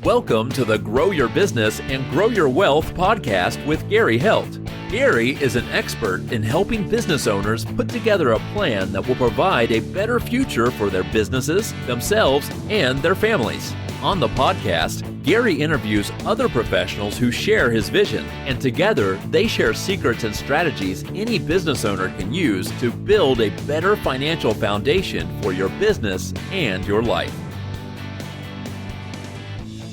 Welcome to the Grow Your Business and Grow Your Wealth podcast with Gary Heldt. Gary is an expert in helping business owners put together a plan that will provide a better future for their businesses, themselves, and their families. On the podcast, Gary interviews other professionals who share his vision, and together they share secrets and strategies any business owner can use to build a better financial foundation for your business and your life.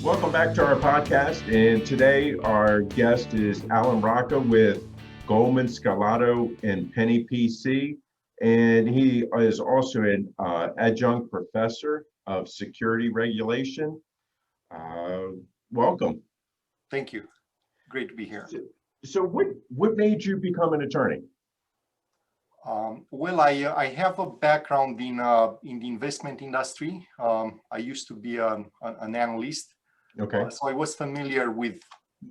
Welcome back to our podcast, and today our guest is Alan Rosca with Goldman, Scalado, and Penny PC, and he is also an adjunct professor of Securities Regulation. Welcome. Thank you. Great to be here. So what made you become an attorney? Well, I have a background in the investment industry. I used to be an analyst. Okay. So I was familiar with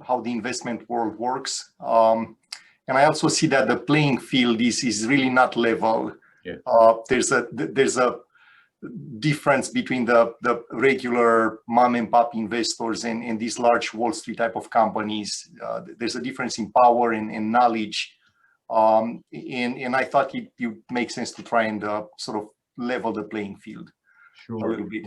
how the investment world works. And I also see that the playing field is really not level. Yeah. There's a difference between the regular mom and pop investors and these large Wall Street type of companies. There's a difference in power and knowledge. And I thought it makes sense to try and sort of level the playing field a little bit.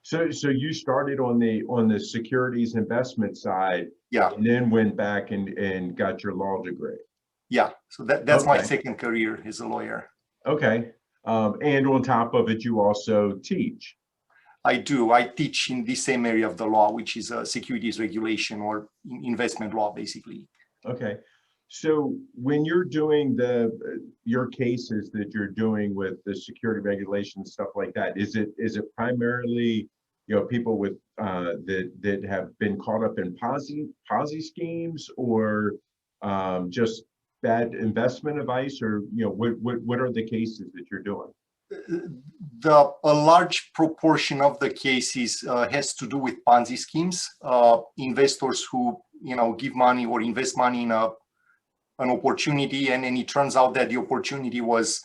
So you started on the securities investment side, yeah, and then went back and got your law degree. Yeah, so that's my second career as a lawyer. Okay, and on top of it, you also teach. I do. I teach in the same area of the law, which is securities regulation or investment law, basically. Okay, so when you're doing your cases that you're doing with the security regulation stuff like that, is it primarily people with that have been caught up in Ponzi schemes, or just bad investment advice, or what are the cases that you're doing? A large proportion of the cases has to do with Ponzi schemes. Investors who give money or invest money in an opportunity, and then it turns out that the opportunity was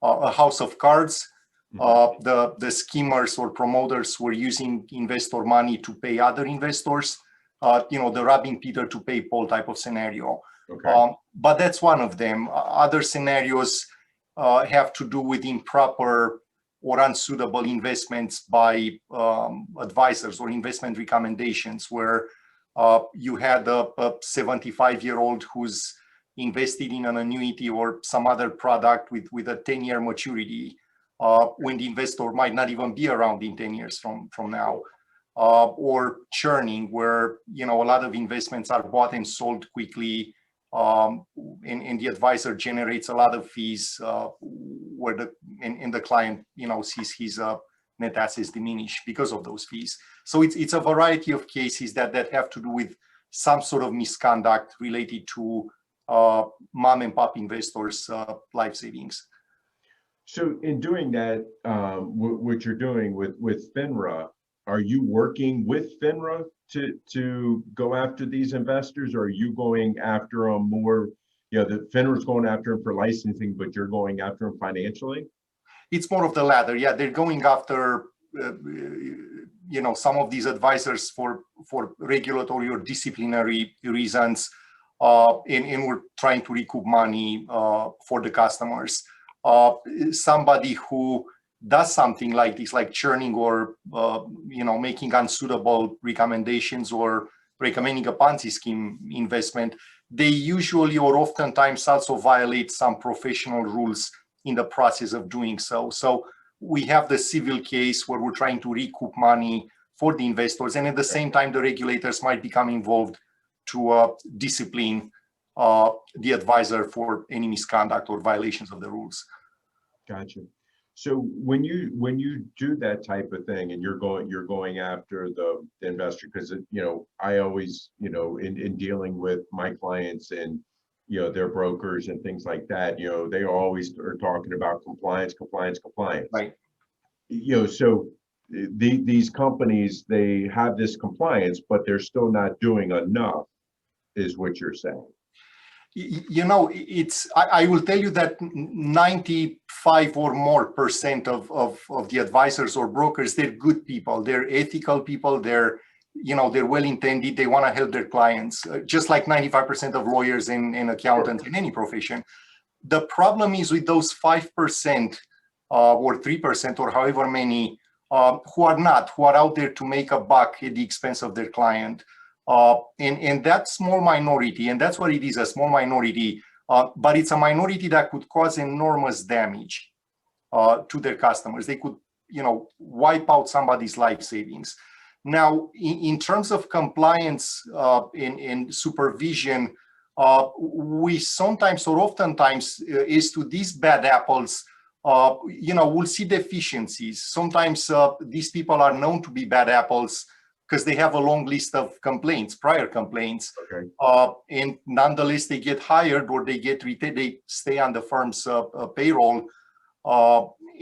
a house of cards. The schemers or promoters were using investor money to pay other investors, the robbing Peter to pay Paul type of scenario. Okay. But that's one of them. Other scenarios have to do with improper or unsuitable investments by advisors or investment recommendations, where you had a 75-year-old who's invested in an annuity or some other product with a 10-year maturity, when the investor might not even be around in 10 years from now, or churning, where a lot of investments are bought and sold quickly, and the advisor generates a lot of fees, where the client sees his net assets diminish because of those fees. So it's a variety of cases that have to do with some sort of misconduct related to mom and pop investors' life savings. So in doing that, what you're doing with Finra, are you working with Finra to go after these investors, or are you going after them more? The Finra's going after them for licensing, but you're going after them financially? It's more of the latter. Yeah, they're going after some of these advisors for regulatory or disciplinary reasons, and we're trying to recoup money for the customers. Somebody who does something like this, like churning or making unsuitable recommendations or recommending a Ponzi scheme investment, they usually or oftentimes also violate some professional rules in the process of doing so. So we have the civil case where we're trying to recoup money for the investors, and at the same time the regulators might become involved to discipline the advisor for any misconduct or violations of the rules. Gotcha. So when you do that type of thing, and you're going after the investor, because I always in dealing with my clients and their brokers and things like that, they always are talking about compliance. Right. So these companies, they have this compliance, but they're still not doing enough, is what you're saying. I will tell you that 95 or more % of the advisors or brokers, they're good people. They're ethical people. They're they're well-intended, they want to help their clients, just like 95% of lawyers and accountants in any profession. The problem is with those 5% or 3% or however many who are out there to make a buck at the expense of their client. And that small minority, and that's what it is, a small minority, but it's a minority that could cause enormous damage to their customers. They could, wipe out somebody's life savings. Now, in terms of compliance and supervision, we sometimes or oftentimes is to these bad apples, we'll see deficiencies. Sometimes these people are known to be bad apples because they have a long list of complaints, prior complaints, and nonetheless they get hired or they stay on the firm's payroll,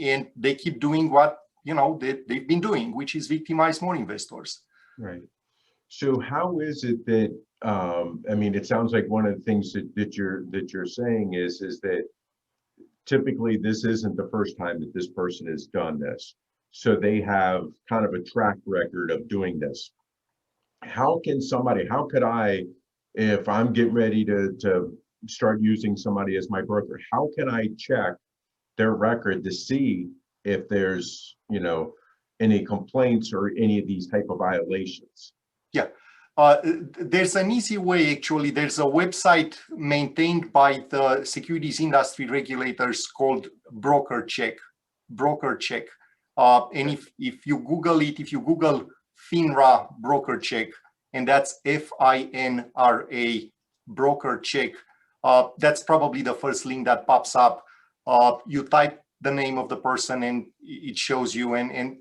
and they keep doing what they've been doing, which is victimize more investors. Right. So how is it that it sounds like one of the things that you're saying is that typically this isn't the first time that this person has done this. So they have kind of a track record of doing this. How could I, if I'm getting ready to start using somebody as my broker, how can I check their record to see if there's, any complaints or any of these type of violations? Yeah. There's an easy way, actually. There's a website maintained by the securities industry regulators called Broker Check. And if you Google it, if you Google Finra Broker Check, and that's FINRA Broker Check, that's probably the first link that pops up. You type the name of the person and it shows you. And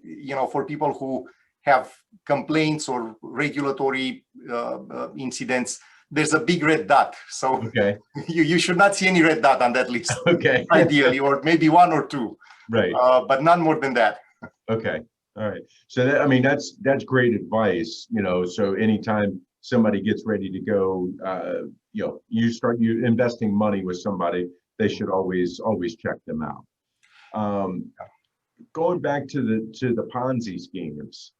for people who have complaints or regulatory incidents, there's a big red dot. So you should not see any red dot on that list. Ideally, or maybe one or two. Right. But none more than that. Okay. All right. So that's great advice. So anytime somebody gets ready to go, you start investing money with somebody, they should always check them out. Going back to the Ponzi schemes,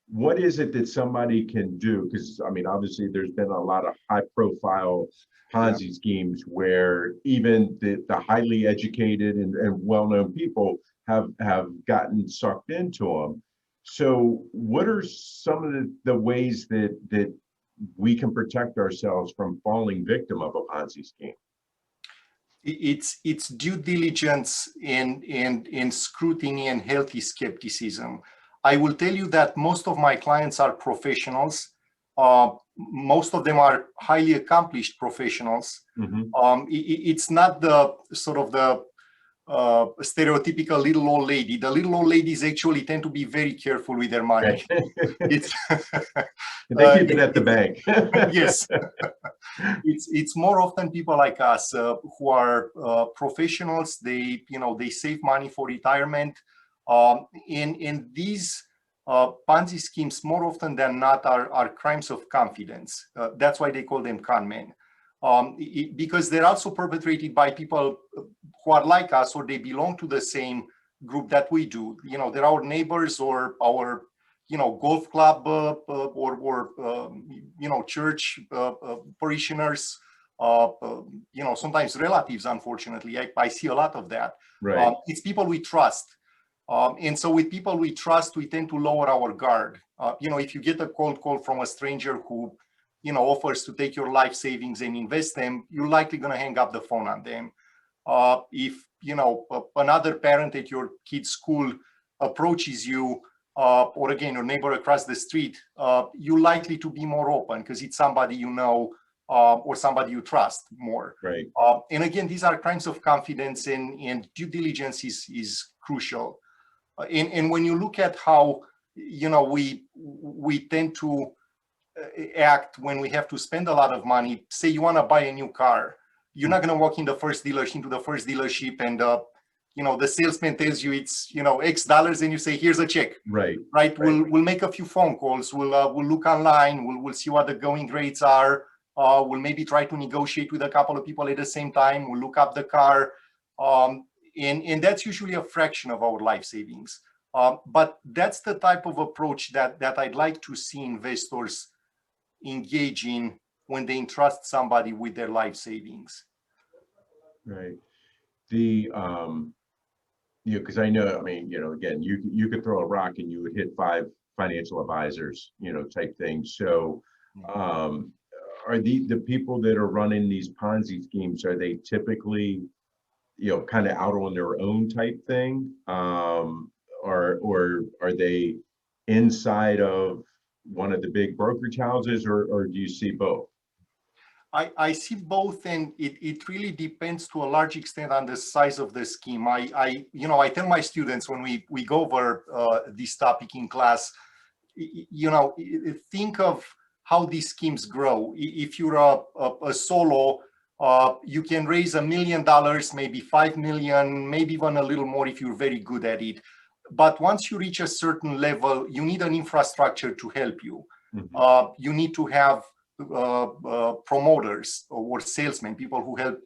what is it that somebody can do? Because obviously there's been a lot of high profile Ponzi schemes where even the highly educated and well-known people have gotten sucked into them. So what are some of the ways that we can protect ourselves from falling victim of a Ponzi scheme? It's due diligence and scrutiny and healthy skepticism. I will tell you that most of my clients are professionals. Most of them are highly accomplished professionals. It's not the sort of the stereotypical little old lady. The little old ladies actually tend to be very careful with their money. It's they keep it at the bank. Yes. It's more often people like us who are professionals. They save money for retirement. In these Ponzi schemes, more often than not, are crimes of confidence. That's why they call them con men. Because they're also perpetrated by people who are like us, or they belong to the same group that we do. They're our neighbors or our, golf club or church parishioners, sometimes relatives, unfortunately. I see a lot of that. Right. It's people we trust. And so with people we trust, we tend to lower our guard. If you get a cold call from a stranger who, offers to take your life savings and invest them, you're likely going to hang up the phone on them. If, another parent at your kid's school approaches you, or again, your neighbor across the street, you're likely to be more open because it's somebody you know or somebody you trust more. Right. And again, these are crimes of confidence, and due diligence is crucial. And when you look at how, we tend to act when we have to spend a lot of money. Say you want to buy a new car, you're not going to walk into the first dealership and the salesman tells you it's X dollars and you say here's a check. Right. We'll make a few phone calls. We'll look online. We'll see what the going rates are. We'll maybe try to negotiate with a couple of people at the same time. We'll look up the car, and that's usually a fraction of our life savings. But that's the type of approach that I'd like to see investors engage in when they entrust somebody with their life savings. Right. The because I know, I mean, again, you could throw a rock and you would hit 5 financial advisors, type thing. So, are the people that are running these Ponzi schemes, are they typically, kind of out on their own type thing, or are they inside of one of the big brokerage houses, or do you see both? I see both, and it really depends to a large extent on the size of the scheme. I tell my students when we go over this topic in class, think of how these schemes grow. If you're a solo, you can raise $1 million, maybe 5 million, maybe even a little more if you're very good at it. But once you reach a certain level, you need an infrastructure to help you. Mhm. You need to have promoters or salesmen, people who help,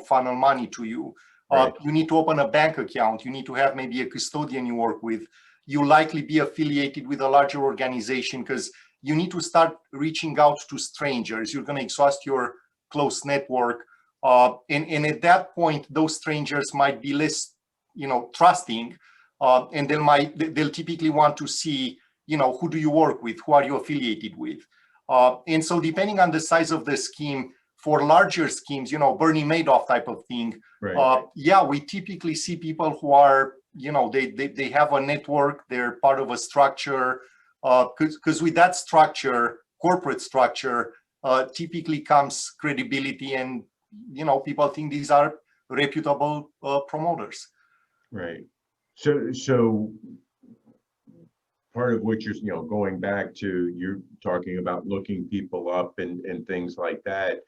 funnel money to you. Right. You need to open a bank account. You need to have maybe a custodian you work with. You likely be affiliated with a larger organization because you need to start reaching out to strangers. You're going to exhaust your close network. And at that point, those strangers might be less, trusting. And they'll typically want to see, who do you work with? Who are you affiliated with? And so depending on the size of the scheme, for larger schemes, Bernie Madoff type of thing, Right. we typically see people who are, they have a network, they're part of a structure, because with that structure, corporate structure, typically comes credibility, and, people think these are reputable promoters. Right. So part of what you're, going back to, you're talking about looking people up and things like that.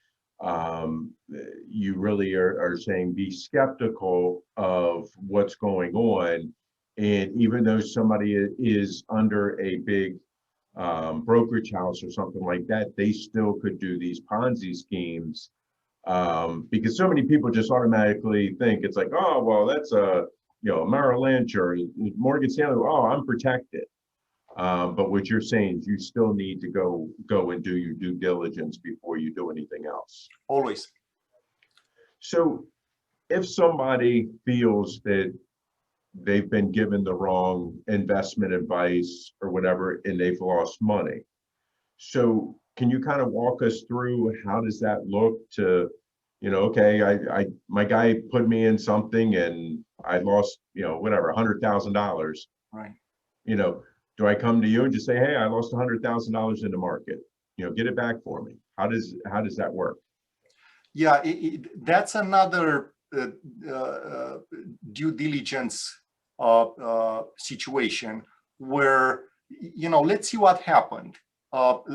You really are saying be skeptical of what's going on. And even though somebody is under a big brokerage house or something like that, they still could do these Ponzi schemes, because so many people just automatically think it's like, oh, well, that's a Merrill Lynch or Morgan Stanley. Oh, I'm protected. But what you're saying is you still need to go and do your due diligence before you do anything else. Always. So if somebody feels that they've been given the wrong investment advice or whatever, and they've lost money, so can you kind of walk us through how does that look to, okay, I my guy put me in something and I lost, whatever, $100,000. Right. Do I come to you and just say, hey, I lost $100,000 in the market, get it back for me? How does that work? Yeah, that's another due diligence situation where, let's see what happened.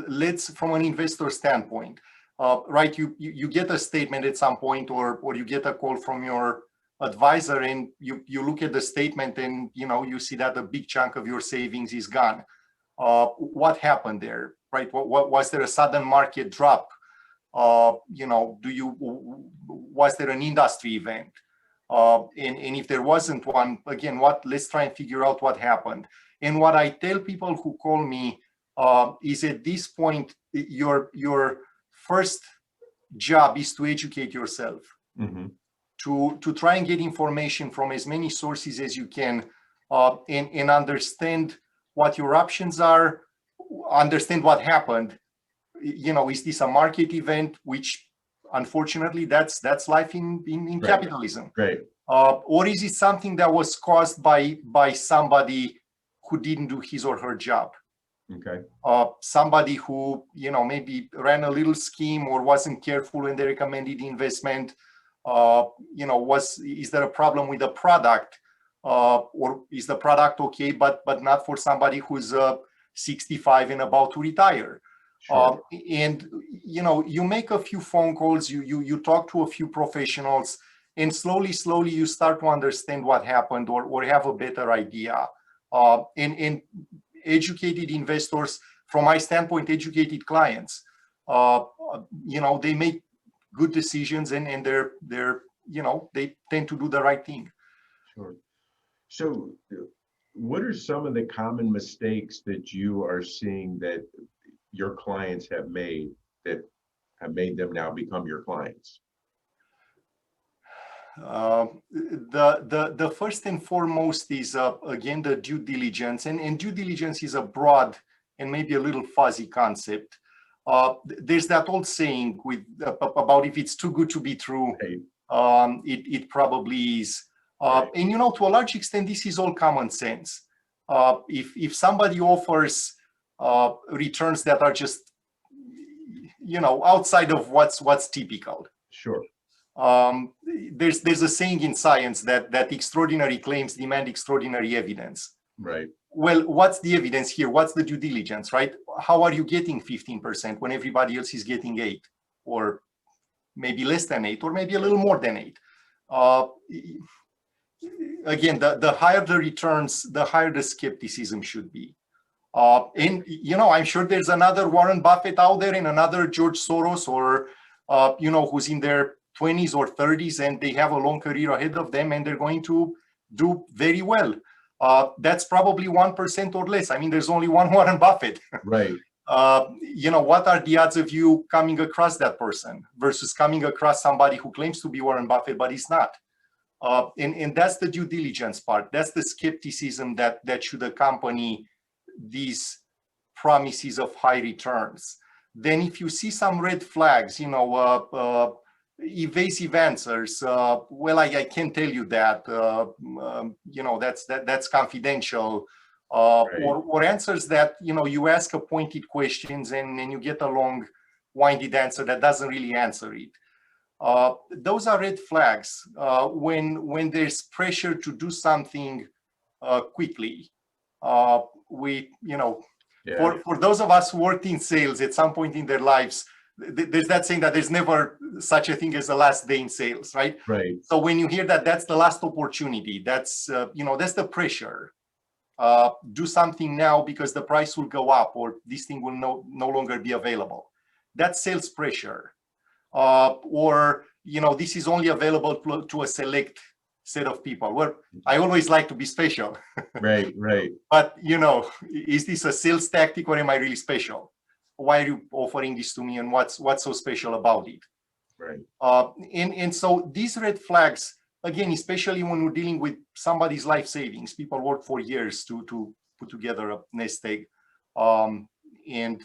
Let's, from an investor standpoint, right? You get a statement at some point, or you get a call from your advisor, and you look at the statement, and you see that a big chunk of your savings is gone. What happened there, right? What was there a sudden market drop? Was there an industry event? And if there wasn't one, again, let's try and figure out what happened. And what I tell people who call me is, at this point, your first job is to educate yourself, Mm-hmm. to try and get information from as many sources as you can, and understand what your options are, understand what happened. Is this a market event, which unfortunately that's life in Right. capitalism? Right. Or is it something that was caused by somebody who didn't do his or her job? Okay. Somebody who, maybe ran a little scheme or wasn't careful when they recommended the investment. Is there a problem with the product? Or is the product okay, but not for somebody who's 65 and about to retire? Sure. And you make a few phone calls, you talk to a few professionals, and slowly you start to understand what happened, or have a better idea. And educated investors, from my standpoint, educated clients, they make good decisions, and they're they tend to do the right thing. Sure. So what are some of the common mistakes that you are seeing that your clients have made that have made them now become your clients? The first and foremost is again the due diligence, and due diligence is a broad and maybe a little fuzzy concept. There's that old saying about if it's too good to be true, Right. it probably is. Right. And to a large extent, this is all common sense. If somebody offers returns that are just outside of what's typical. Sure. There's a saying in science that extraordinary claims demand extraordinary evidence. Right. Well, what's the evidence here? What's the due diligence, right? How are you getting 15% when everybody else is getting 8, or maybe less than 8, or maybe a little more than 8? Again, the higher the returns, the higher the skepticism should be. And I'm sure there's another Warren Buffett out there and another George Soros, or who's in their 20s or 30s, and they have a long career ahead of them, and they're going to do very well. That's probably 1% or less. I mean, there's only one Warren Buffett. Right. What are the odds of you coming across that person versus coming across somebody who claims to be Warren Buffett, but is not? And that's the due diligence part. That's the skepticism that should accompany these promises of high returns. Then if you see some red flags, evasive answers, well, I can't tell you that, that's confidential, Right. or answers that, you ask a pointed questions and you get a long winded answer that doesn't really answer it. Those are red flags when there's pressure to do something quickly. Yeah. For those of us who worked in sales at some point in their lives, there's that saying that there's never such a thing as a last day in sales, right? Right. So when you hear that, that's the last opportunity. That's that's the pressure. Do something now because the price will go up, or this thing will no longer be available. That's sales pressure. Or this is only available to a select set of people. Well, I always like to be special. Right. Right. But is this a sales tactic, or am I really special? Why are you offering this to me, and what's so special about it? Right. And so these red flags, again, especially when we're dealing with somebody's life savings, people work for years to put together a nest egg, and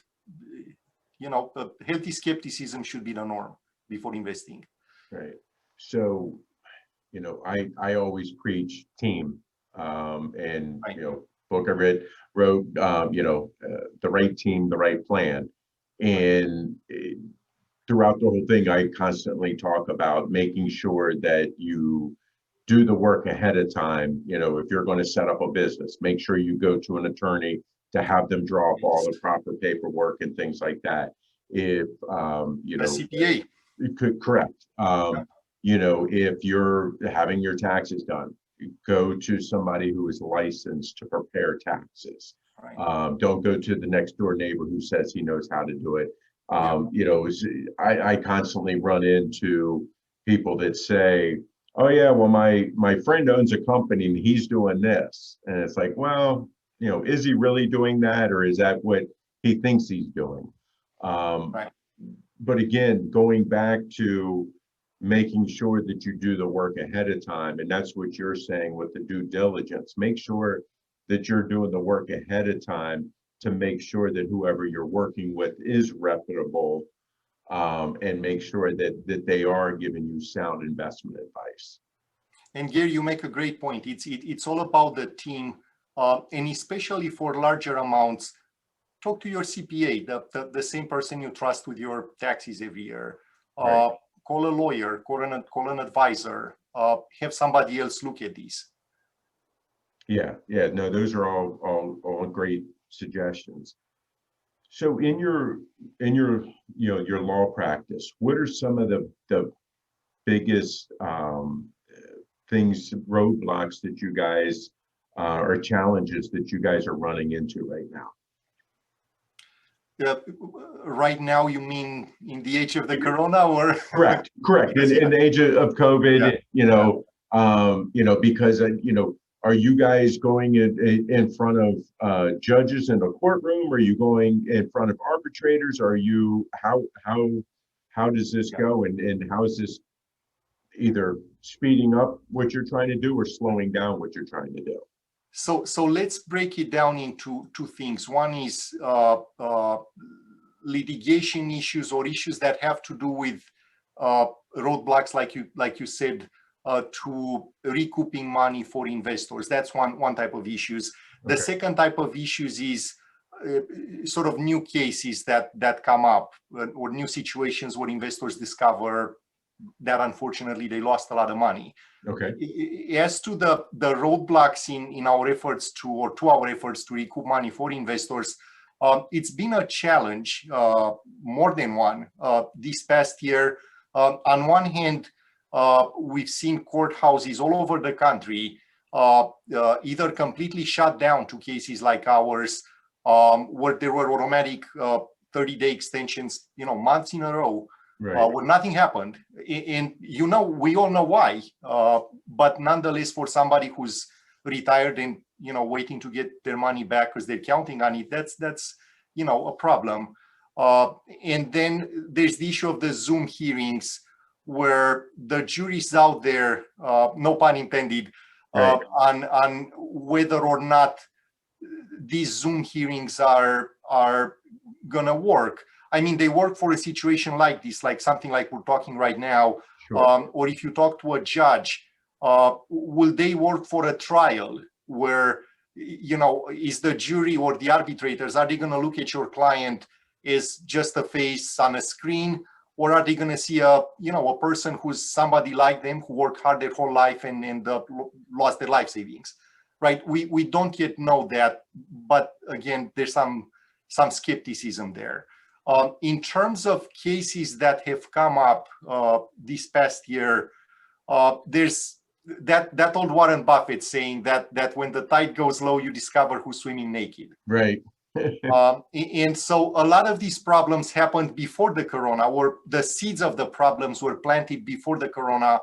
healthy skepticism should be the norm before investing. Right. So, I always preach team, and Right. Book I wrote, the right team, the right plan, and throughout the whole thing, I constantly talk about making sure that you do the work ahead of time. If you're going to set up a business, make sure you go to an attorney to have them draw up all the proper paperwork and things like that. If A CPA. correct. If you're having your taxes done, go to somebody who is licensed to prepare taxes. Right. Don't go to the next door neighbor who says he knows how to do it. I constantly run into people that say, oh yeah, well, my friend owns a company and he's doing this. And it's like, well, is he really doing that, or is that what he thinks he's doing? Right. But again, going back to making sure that you do the work ahead of time, and that's what you're saying with the due diligence. Make sure that you're doing the work ahead of time to make sure that whoever you're working with is reputable, and make sure that they are giving you sound investment advice. And Gary, you make a great point. It's all about the team, and especially for larger amounts, talk to your CPA, the same person you trust with your taxes every year. Right. Call a lawyer, call an advisor, have somebody else look at these. Yeah, no, those are all great suggestions. So in your your law practice, what are some of the biggest things, roadblocks that you guys or challenges that you guys are running into right now? Right now, you mean in the age of the corona, or? Correct. In the age of COVID, Yeah. because are you guys going in front of judges in a courtroom? Are you going in front of arbitrators? Are you how does this go, and how is this either speeding up what you're trying to do or slowing down what you're trying to do? So let's break it down into two things. One is litigation issues or issues that have to do with roadblocks, like you said, to recouping money for investors. That's one type of issues. The Okay. second type of issues is sort of new cases that come up, or new situations where investors discover that unfortunately they lost a lot of money. Okay. As to the roadblocks in our efforts to our efforts to recoup money for investors, it's been a challenge, more than one, this past year. On one hand, we've seen courthouses all over the country either completely shut down to cases like ours, where there were automatic 30-day extensions, months in a row. Right. Where nothing happened, and we all know why. But nonetheless, for somebody who's retired and waiting to get their money back because they're counting on it, that's a problem. And then there's the issue of the Zoom hearings, where the jury's out there, no pun intended, Right. on whether or not these Zoom hearings are gonna work. I mean, they work for a situation like this, like something like we're talking right now. Sure. Or if you talk to a judge, will they work for a trial where, is the jury or the arbitrators, are they going to look at your client as just a face on a screen, or are they going to see a person who's somebody like them who worked hard their whole life and lost their life savings, right? We don't yet know that, but again, there's some skepticism there. In terms of cases that have come up this past year, there's that old Warren Buffett saying that when the tide goes low, you discover who's swimming naked. Right. And so a lot of these problems happened before the corona, or the seeds of the problems were planted before the corona.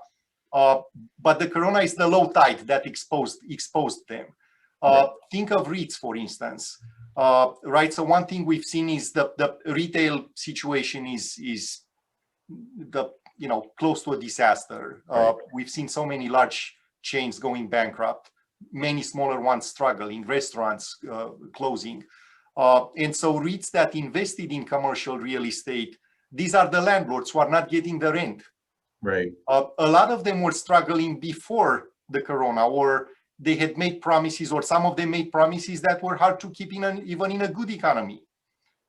But the corona is the low tide that exposed them. Right. Think of REITs, for instance. Right. So one thing we've seen is the retail situation is close to a disaster. Right. We've seen so many large chains going bankrupt, many smaller ones struggling, restaurants closing. And so REITs that invested in commercial real estate, these are the landlords who are not getting the rent. Right. A lot of them were struggling before the corona, or they had made promises, or some of them made promises that were hard to keep even in a good economy,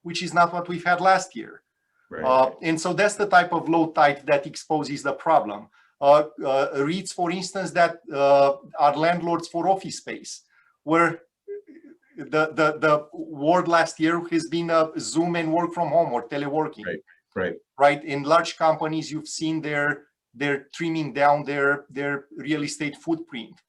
which is not what we've had last year. Right. And so that's the type of low tide that exposes the problem. REITs, for instance, that are landlords for office space, where the word last year has been Zoom and work from home or teleworking. Right. Right. Right. In large companies, you've seen they're trimming down their real estate footprint,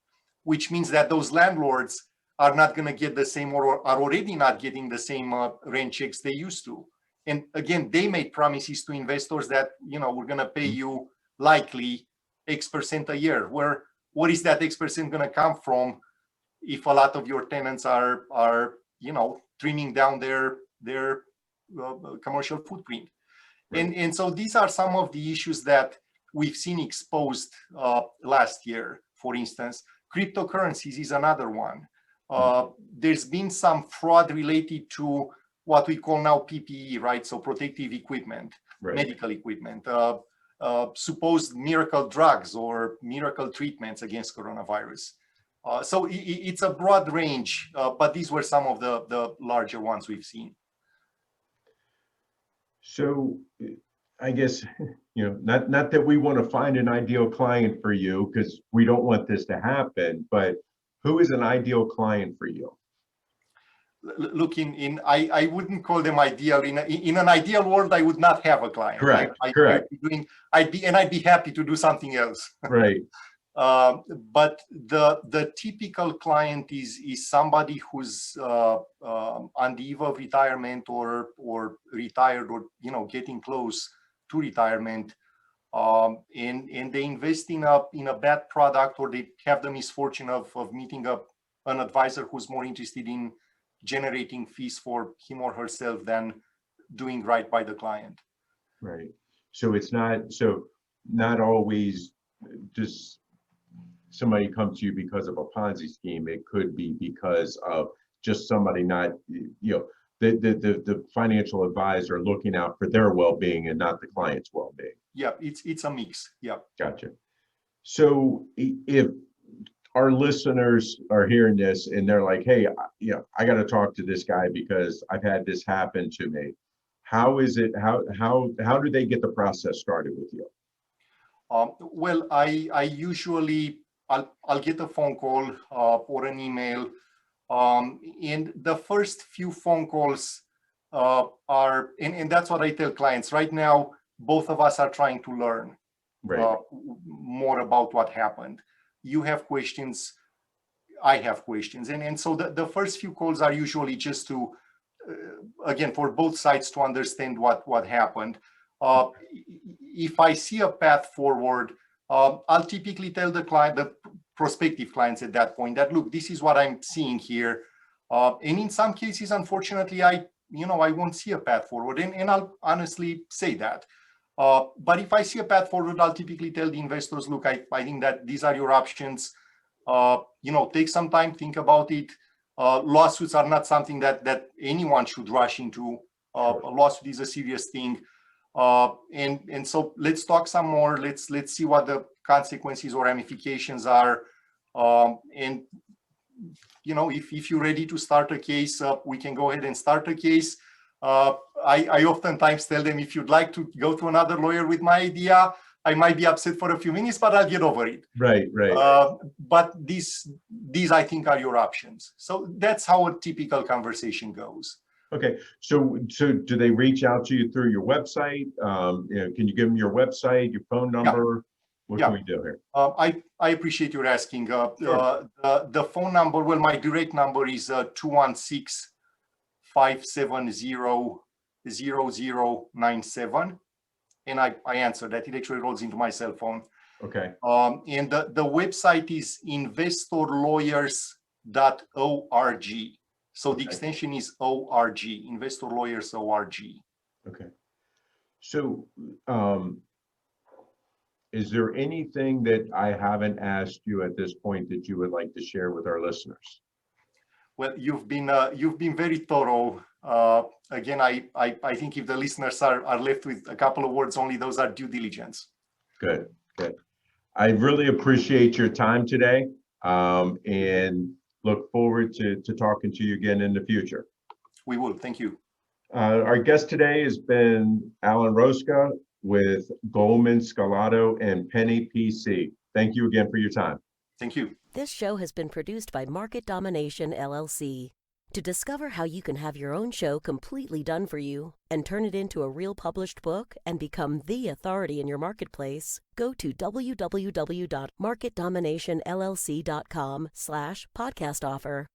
which means that those landlords are not going to get the same, or are already not getting the same rent checks they used to. And again, they made promises to investors that, we're going to pay you likely X% a year. What is that X% going to come from if a lot of your tenants are trimming down their commercial footprint? Right. And so these are some of the issues that we've seen exposed last year. For instance, cryptocurrencies is another one. There's been some fraud related to what we call now PPE, right? So protective equipment, right. Medical equipment, supposed miracle drugs or miracle treatments against coronavirus. So it's a broad range, but these were some of the larger ones we've seen. So I guess, not that we want to find an ideal client for you, because we don't want this to happen, but who is an ideal client for you? Look, I wouldn't call them ideal. In an ideal world, I would not have a client. Correct. Correct. I'd be happy to do something else. Right. But the typical client is somebody who's on the eve of retirement, or retired, or getting close to retirement, and they invest in a bad product, or they have the misfortune of meeting an advisor who's more interested in generating fees for him or herself than doing right by the client. Right. So it's not always just somebody comes to you because of a Ponzi scheme. It could be because of just somebody not, the financial advisor looking out for their well-being and not the client's well-being. Yeah, it's a mix. Yeah. Gotcha. So if our listeners are hearing this and they're like, hey, I got to talk to this guy because I've had this happen to me. How do they get the process started with you? Well, I usually, I'll get a phone call or an email. And the first few phone calls are, and that's what I tell clients. Right now, both of us are trying to learn more about what happened. You have questions, I have questions. And so the first few calls are usually just to, again, for both sides to understand what happened. If I see a path forward, I'll typically tell the client, the prospective clients at that point, that look, this is what I'm seeing here. And in some cases, unfortunately, I won't see a path forward, and I'll honestly say that. But if I see a path forward, I'll typically tell the investors, look, I think that these are your options. Take some time, think about it. Lawsuits are not something that anyone should rush into. A lawsuit is a serious thing. And so let's talk some more. Let's see what the consequences or ramifications are. And if you're ready to start a case, we can go ahead and start a case. I oftentimes tell them, if you'd like to go to another lawyer with my idea, I might be upset for a few minutes, but I'll get over it. Right. But these I think are your options. So that's how a typical conversation goes. Okay. So do they reach out to you through your website? Can you give them your website, your phone number? Yeah. What can we do here? I appreciate your asking. Sure. The phone number, well, my direct number is 216-570-0097. And I answer that. It actually rolls into my cell phone. Okay. And the website is investorlawyers.org. So the extension is ORG, investorlawyers.org. Okay. So is there anything that I haven't asked you at this point that you would like to share with our listeners? Well, you've been very thorough. Again, I think if the listeners are left with a couple of words only, those are due diligence. Good. I really appreciate your time today, and look forward to talking to you again in the future. We will. Thank you. Our guest today has been Alan Rosca with Goldman, Scalado, and Penny PC. Thank you again for your time. Thank you. This show has been produced by Market Domination, LLC. To discover how you can have your own show completely done for you and turn it into a real published book and become the authority in your marketplace, go to www.marketdominationllc.com/podcast offer.